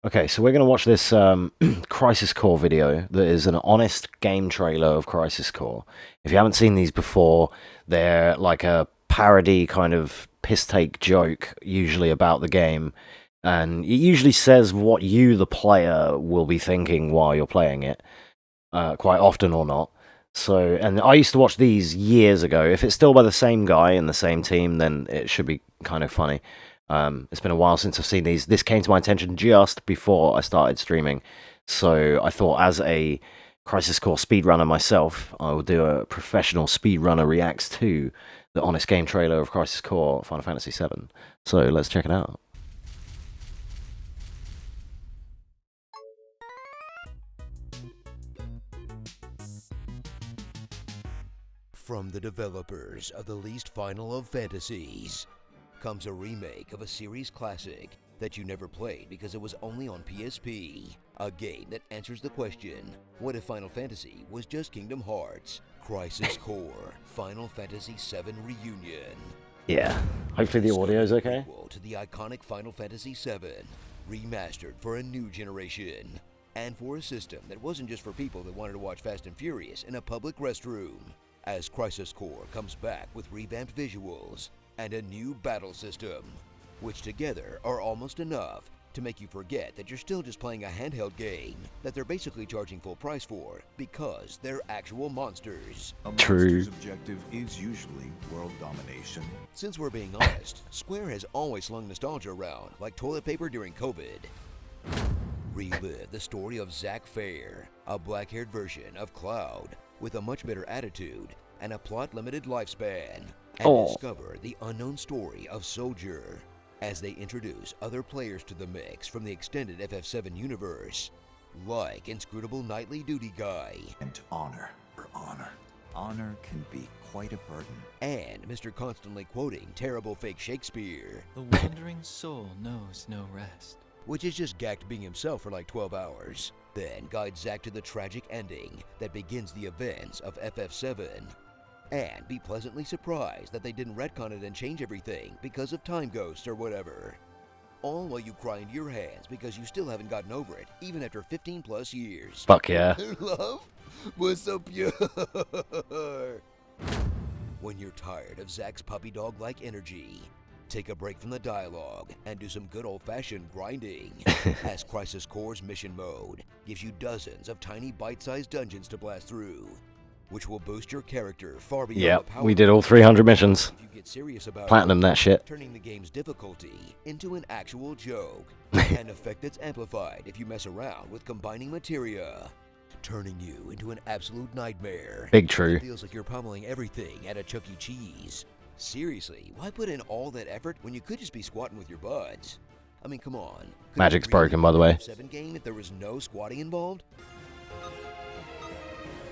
Okay, so we're going to watch this Crisis Core video that is an honest game trailer of Crisis Core. If you haven't seen these before, they're like a parody kind of piss take joke, usually about the game. And it usually says what you, the player, will be thinking while you're playing it, quite often or not. So, and I used to watch these years ago. If it's still by the same guy in the same team, then it should be kind of funny. It's been a while since I've seen these. This came to my attention just before I started streaming, so I thought, as a Crisis Core speedrunner myself, I will do a professional speedrunner reacts to the honest game trailer of Crisis Core Final Fantasy VII. So let's check it out. From the developers of the least final of fantasies comes a remake of a series classic that you never played because it was only on PSP. A game that answers the question, what if Final Fantasy was just Kingdom Hearts? Crisis Core Final Fantasy VII Reunion. Yeah, hopefully the audio's okay. Sequel to the iconic Final Fantasy VII, remastered for a new generation, and for a system that wasn't just for people that wanted to watch Fast and Furious in a public restroom. As Crisis Core comes back with revamped visuals and a new battle system, which together are almost enough to make you forget that you're still just playing a handheld game that they're basically charging full price for because they're actual monsters. A True. monster's objective is usually world domination. Since we're being honest, Square has always slung nostalgia around like toilet paper during COVID. Relive the story of Zack Fair, a black-haired version of Cloud with a much better attitude and a plot-limited lifespan, and discover the unknown story of Soldier as they introduce other players to the mix from the extended FF7 universe, like Inscrutable Nightly Duty Guy And honor for honor. Honor can be quite a burden. and Mr. Constantly Quoting Terrible Fake Shakespeare, The wandering soul knows no rest. which is just Gact being himself for like 12 hours, then guides Zack to the tragic ending that begins the events of FF7, and be pleasantly surprised that they didn't retcon it and change everything because of time ghosts or whatever. All while you cry into your hands because you still haven't gotten over it, even after 15 plus years. Fuck yeah. Love was so pure. When you're tired of Zack's puppy dog-like energy, take a break from the dialogue and do some good old-fashioned grinding, as Crisis Core's mission mode gives you dozens of tiny bite-sized dungeons to blast through, which will boost your character far beyond the Yep, power we did all 300 missions. if you get serious about Platinum that shit. turning the game's difficulty into an actual joke, an effect that's amplified if you mess around with combining materia, turning you into an absolute nightmare. Big true. It feels like you're pummeling everything at a Chuck E. Cheese. Seriously, why put in all that effort when you could just be squatting with your buds? I mean, come on. Could Magic's it really broken, by the be way. an F7 game if there was no squatting involved?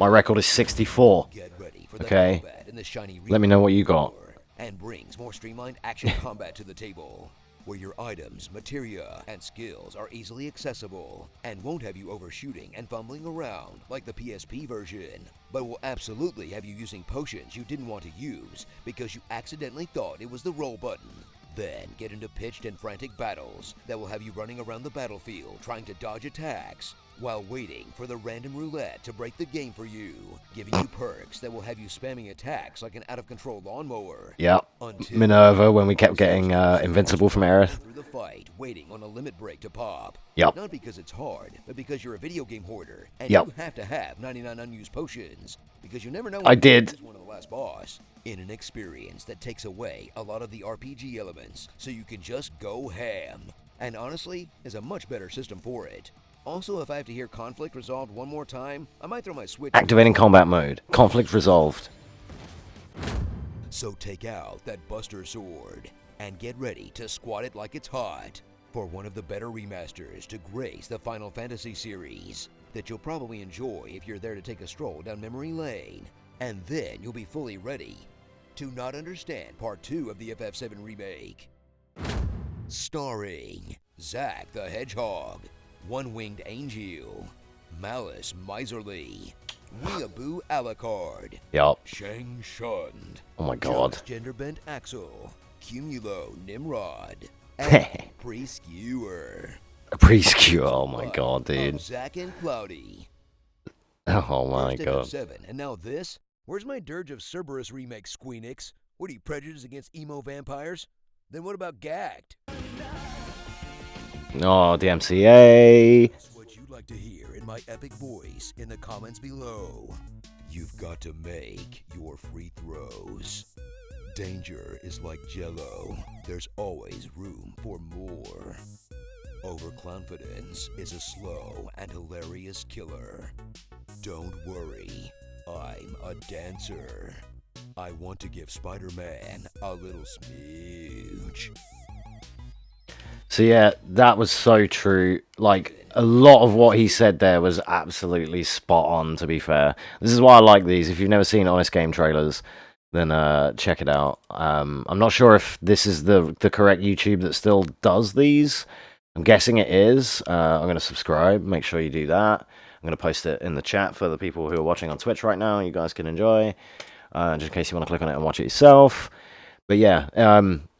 My record is 64. Get ready for the Okay. combat in the shiny Let me know what you got. and brings more streamlined action combat to the table, where your items, materia, and skills are easily accessible and won't have you overshooting and fumbling around like the PSP version, but will absolutely have you using potions you didn't want to use because you accidentally thought it was the roll button. Then get into pitched and frantic battles that will have you running around the battlefield trying to dodge attacks while waiting for the random roulette to break the game for you, giving you perks that will have you spamming attacks like an out-of-control lawnmower. Yep. Until Minerva when we kept getting invincible from Aerith. through the fight, waiting on a limit break to pop. Yep. Not because it's hard, but because you're a video game hoarder, and Yep. you have to have 99 unused potions, because you never know I when did. is one of the last boss. In an experience that takes away a lot of the RPG elements, so you can just go ham. And honestly, is a much better system for it. Also, if I have to hear conflict resolved one more time, I might throw my Switch. Activating combat mode. Conflict resolved. So take out that Buster Sword and get ready to squat it like it's hot for one of the better remasters to grace the Final Fantasy series that you'll probably enjoy if you're there to take a stroll down memory lane. And then you'll be fully ready to not understand Part 2 of the FF7 remake. Starring Zack the Hedgehog, One-Winged Angel, Malice Miserly, Weeaboo Alucard, Yup. Shang Shun, Oh my god. Gender Bent Axel, Cumulo Nimrod, and Pre-Skewer. Prescue. Oh my god, dude. Of Zack and Cloudy. Oh my First god. FF7, and now this? Where's my Dirge of Cerberus remake, Squeenix? What are you, prejudiced against emo vampires? Then what about Gagged? Oh, DMCA. That's what you'd like to hear in my epic voice in the comments below. You've got to make your free throws. Danger is like Jello. There's always room for more. Overconfidence is a slow and hilarious killer. Don't worry, I'm a dancer. I want to give Spider-Man a little smooch. So yeah, that was so true. Like, a lot of what he said there was absolutely spot on, to be fair. This is why I like these. If you've never seen Honest Game trailers, then check it out. I'm not sure if this is the correct YouTube that still does these. I'm guessing it is. I'm going to subscribe. Make sure you do that. I'm going to post it in the chat for the people who are watching on Twitch right now. You guys can enjoy. Just in case you want to click on it and watch it yourself. But yeah,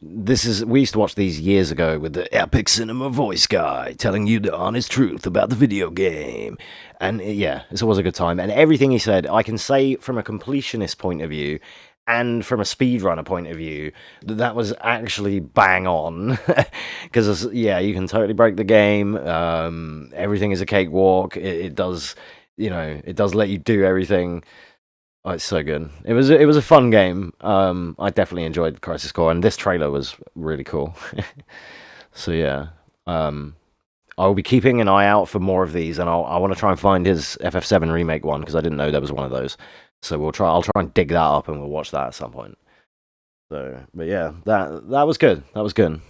we used to watch these years ago with the Epic Cinema Voice Guy telling you the honest truth about the video game. And yeah, it was a good time. And everything he said, I can say from a completionist point of view and from a speedrunner point of view, that was actually bang on. Because, yeah, you can totally break the game. Everything is a cakewalk. It does, it does let you do everything. Oh, it's so good. It was a fun game. I definitely enjoyed Crisis Core, and this trailer was really cool. So yeah, I'll be keeping an eye out for more of these, and I want to try and find his FF7 remake one because I didn't know there was one of those. So I'll try and dig that up, and we'll watch that at some point. So, but yeah, that was good. That was good.